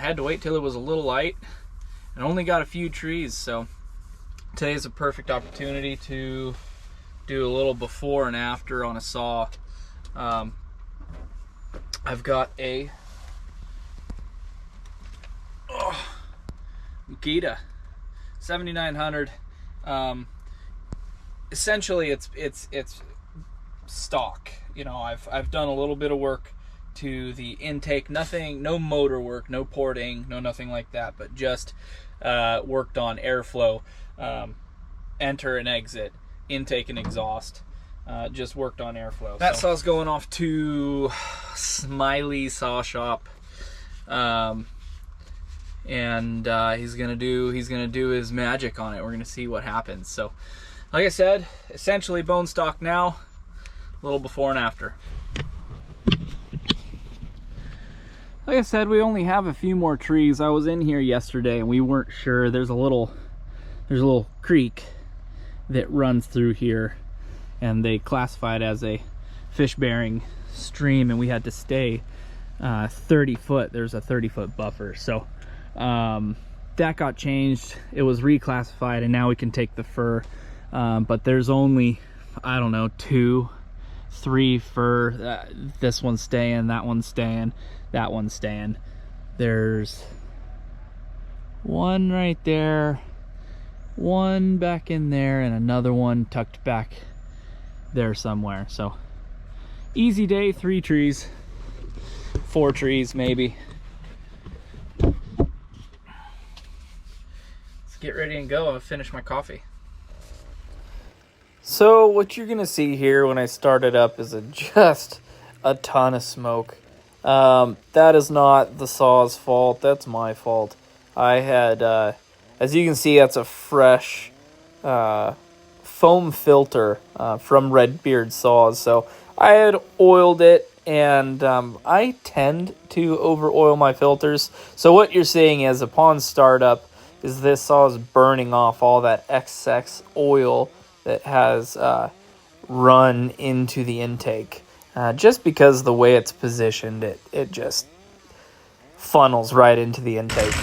had to wait till it was a little light and only got a few trees, so today's a perfect opportunity to do a little before and after on a saw. I've got a Makita 7900. Essentially it's stock. You know, I've done a little bit of work to the intake, nothing, no motor work, no porting, no nothing like that, but just worked on airflow, enter and exit, intake and exhaust. Just worked on airflow. That saw's going off to Smiley Saw Shop, and he's gonna do his magic on it. We're gonna see what happens. So, like I said, essentially bone stock now. A little before and after. Like I said, we only have a few more trees. I was in here yesterday and we weren't sure. There's a little creek that runs through here, and they classify it as a fish-bearing stream, and we had to stay 30 foot. There's a 30-foot buffer, so that got changed. It was reclassified, and now we can take the fur, but there's only, I don't know, 2, 3 fur. This one's staying, that one's staying, that one's staying. There's one right there, one back in there, and another one tucked back there somewhere. So easy day, 3 trees, 4 trees maybe. Let's get ready and go. I'll finish my coffee. So what you're gonna see here when I start it up is just a ton of smoke. That is not the saw's fault, that's my fault. I had, as you can see, that's a fresh foam filter from Redbeard saws. So I had oiled it, and I tend to over oil my filters. So what you're seeing is, upon startup, is this saw is burning off all that excess oil that has run into the intake. Just because the way it's positioned, it just funnels right into the intake.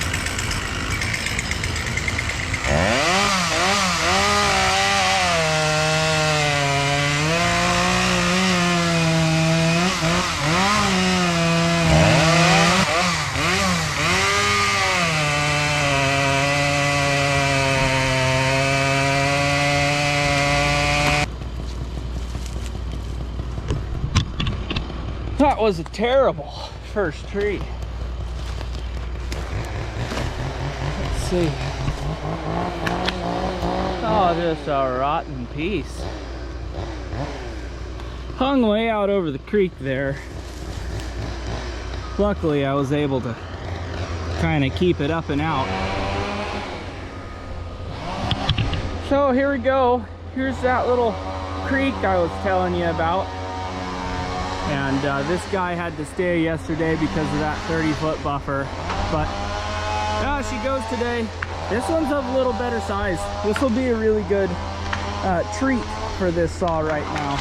That was a terrible first tree. Let's see. Oh, just a rotten piece. Hung way out over the creek there. Luckily, I was able to kind of keep it up and out. So here we go. Here's that little creek I was telling you about. And this guy had to stay yesterday because of that 30-foot buffer. But she goes today. This one's of a little better size. This will be a really good treat for this saw right now.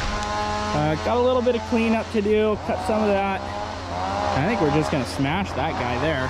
Got a little bit of cleanup to do, cut some of that. I think we're just gonna smash that guy there.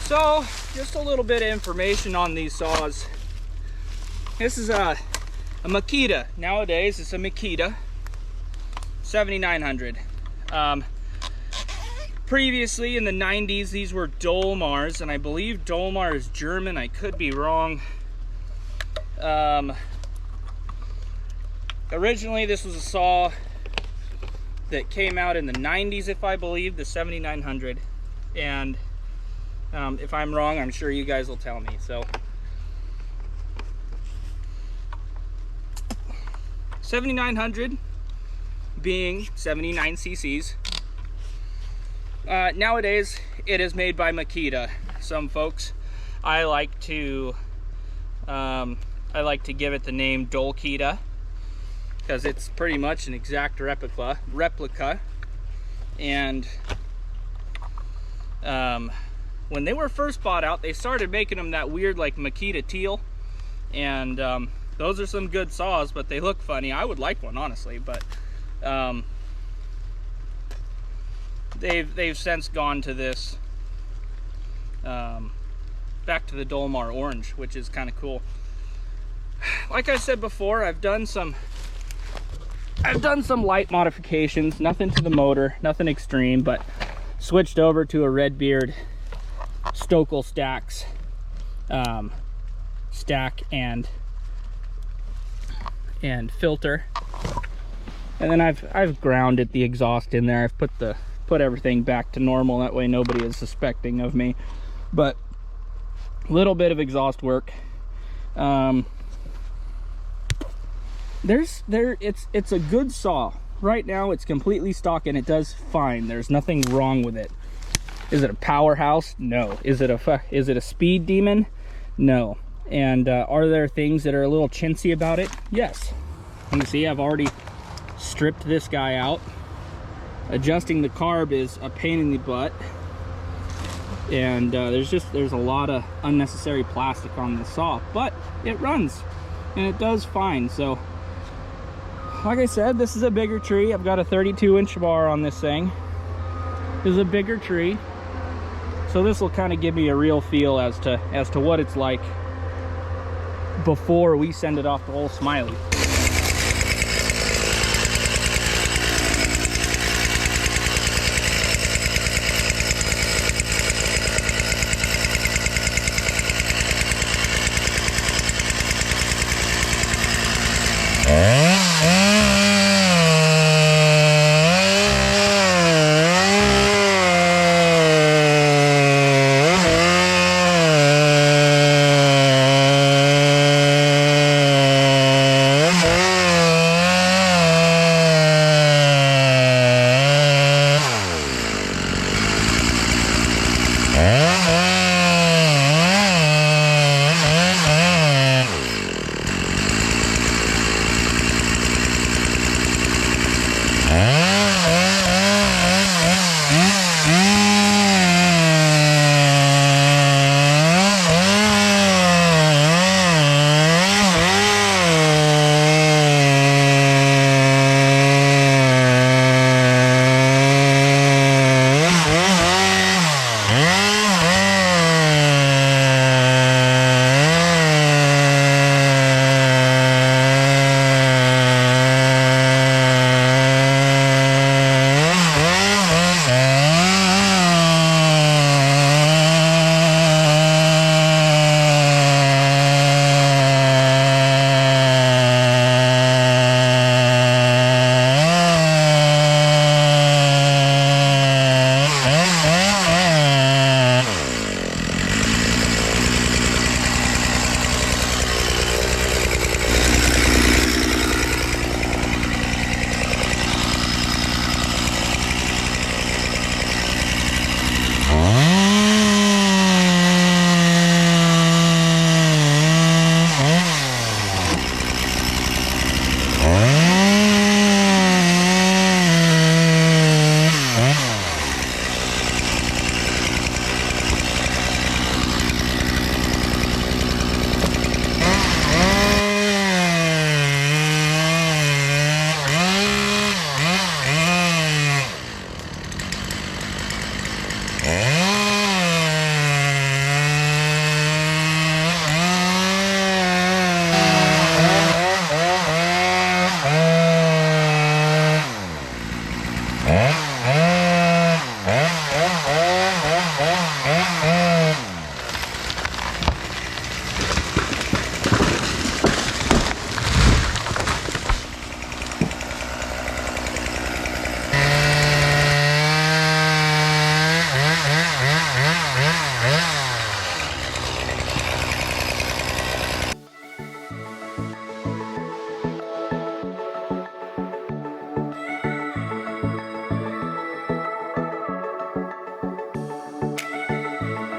So, just a little bit of information on these saws. This is a Makita. Nowadays, it's a Makita 7900. Previously, in the 90s, these were Dolmars, and I believe Dolmar is German. I could be wrong. Originally, this was a saw that came out in the 90s, if I believe, the 7900. And if I'm wrong, I'm sure you guys will tell me. So 7900 being 79 cc's. Nowadays, it is made by Makita. Some folks, I like to give it the name Dolkita, because it's pretty much an exact replica. And when they were first bought out, they started making them that weird like Makita teal, and those are some good saws, but they look funny. I would like one, honestly, but they've since gone to this back to the Dolmar orange, which is kind of cool. Like I said before, I've done some light modifications, nothing to the motor, nothing extreme, but switched over to a Redbeard Stokel stacks stack and filter, and then I've grounded the exhaust in there. I've put everything back to normal, that way nobody is suspecting of me. But a little bit of exhaust work. It's a good saw. Right now it's completely stock and it does fine. There's nothing wrong with it. Is it a powerhouse? No. Is it a speed demon? No. And are there things that are a little chintzy about it? Yes. You can see I've already stripped this guy out. Adjusting the carb is a pain in the butt, and there's a lot of unnecessary plastic on this saw, but it runs and it does fine. So like I said, this is a bigger tree. I've got a 32-inch bar on this thing. This is a bigger tree, so this will kind of give me a real feel as to what it's like before we send it off to old Smiley.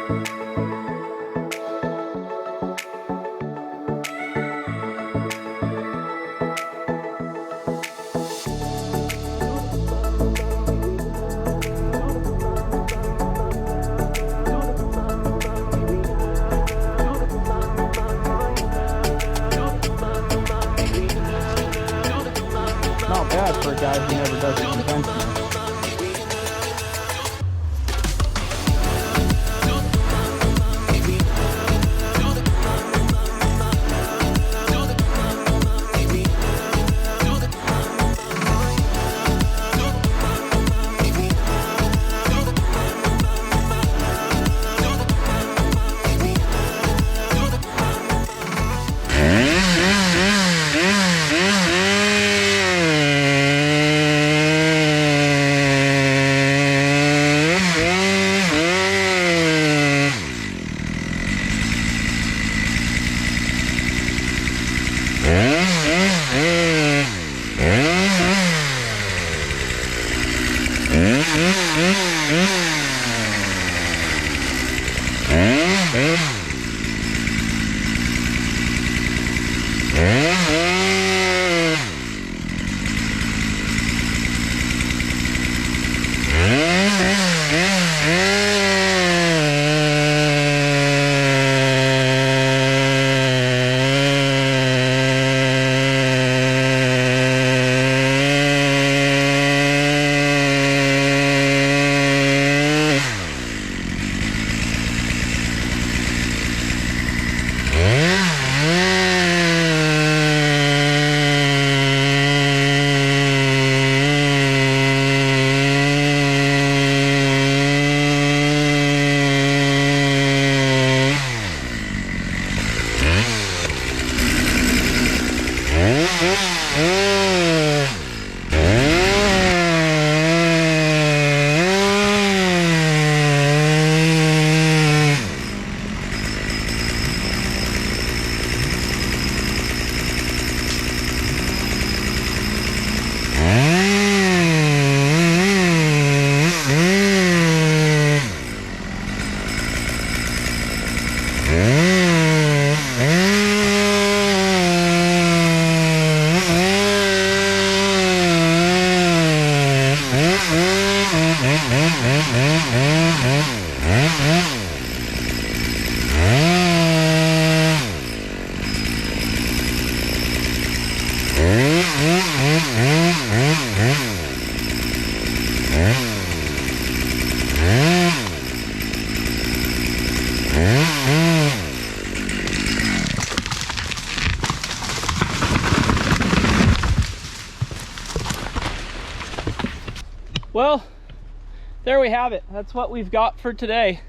Not bad for a guy who never does it conventional. Well, there we have it. That's what we've got for today.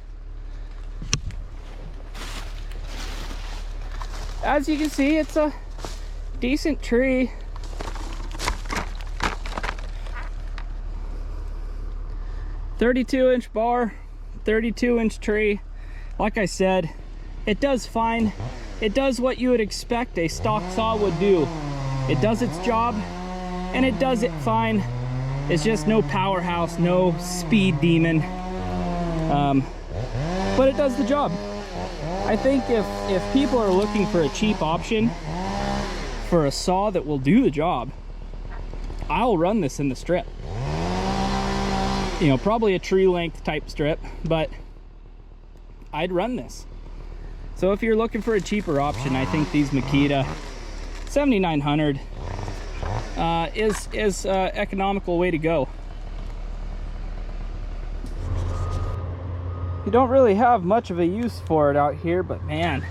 As you can see, it's a decent tree. "32" bar, 32" tree. Like I said, it does fine. It does what you would expect a stock saw would do. It does its job, and it does it fine. It's just no powerhouse, no speed demon, but it does the job. I think if people are looking for a cheap option for a saw that will do the job, I'll run this in the strip. You know, probably a tree length type strip, but I'd run this. So if you're looking for a cheaper option, I think these Makita 7900 is economical way to go. You don't really have much of a use for it out here, but man,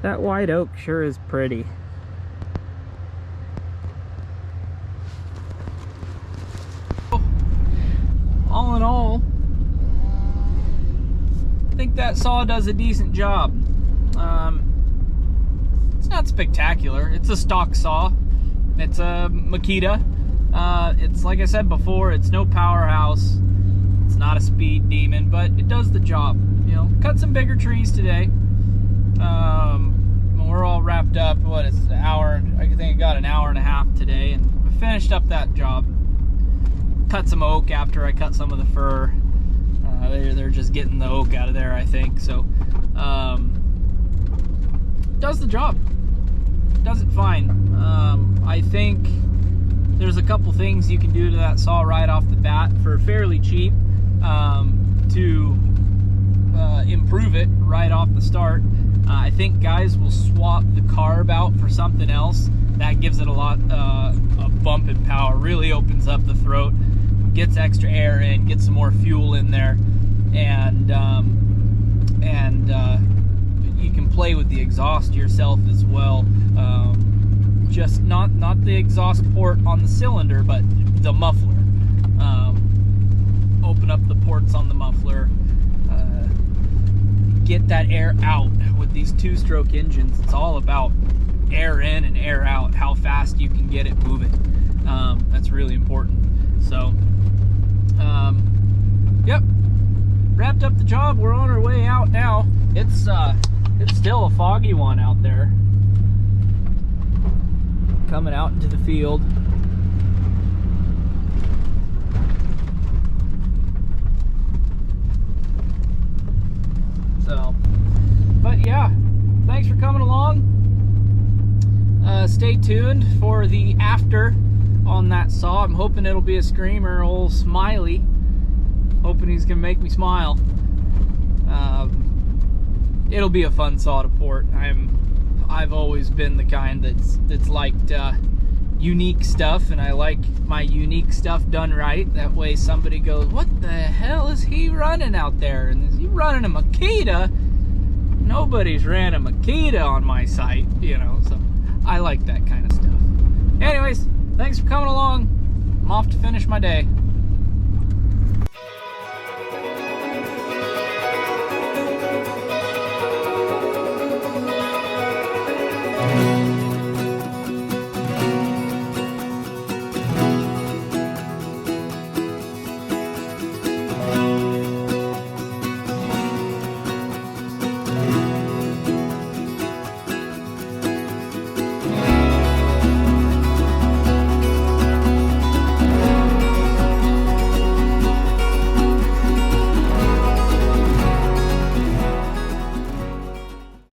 that white oak sure is pretty. All in all, I think that saw does a decent job. It's not spectacular. It's a stock saw. It's a Makita. It's like I said before, it's no powerhouse. It's not a speed demon, but it does the job. You know, cut some bigger trees today. We're all wrapped up. What is it, an hour? I think I got an hour and a half today, and we finished up that job. Cut some oak after I cut some of the fir. They're just getting the oak out of there, I think. So, does the job. Does it fine. I think there's a couple things you can do to that saw right off the bat for fairly cheap to improve it right off the start. I think guys will swap the carb out for something else. That gives it a lot a bump in power, really opens up the throat, gets extra air in, gets some more fuel in there, and you can play with the exhaust yourself as well. Just not the exhaust port on the cylinder, but the muffler. Open up the ports on the muffler, get that air out. With these two-stroke engines, it's all about air in and air out, how fast you can get it moving. That's really important. So, yep, wrapped up the job. We're on our way out now. It's still a foggy one out there. Coming out into the field. So, but yeah, thanks for coming along. Stay tuned for the after on that saw. I'm hoping it'll be a screamer, old Smiley. Hoping he's gonna make me smile. It'll be a fun saw to port. I've always been the kind that's liked unique stuff, and I like my unique stuff done right. That way somebody goes, what the hell is he running out there? And is he running a Makita? Nobody's ran a Makita on my site, you know, so I like that kind of stuff. Anyways, thanks for coming along. I'm off to finish my day.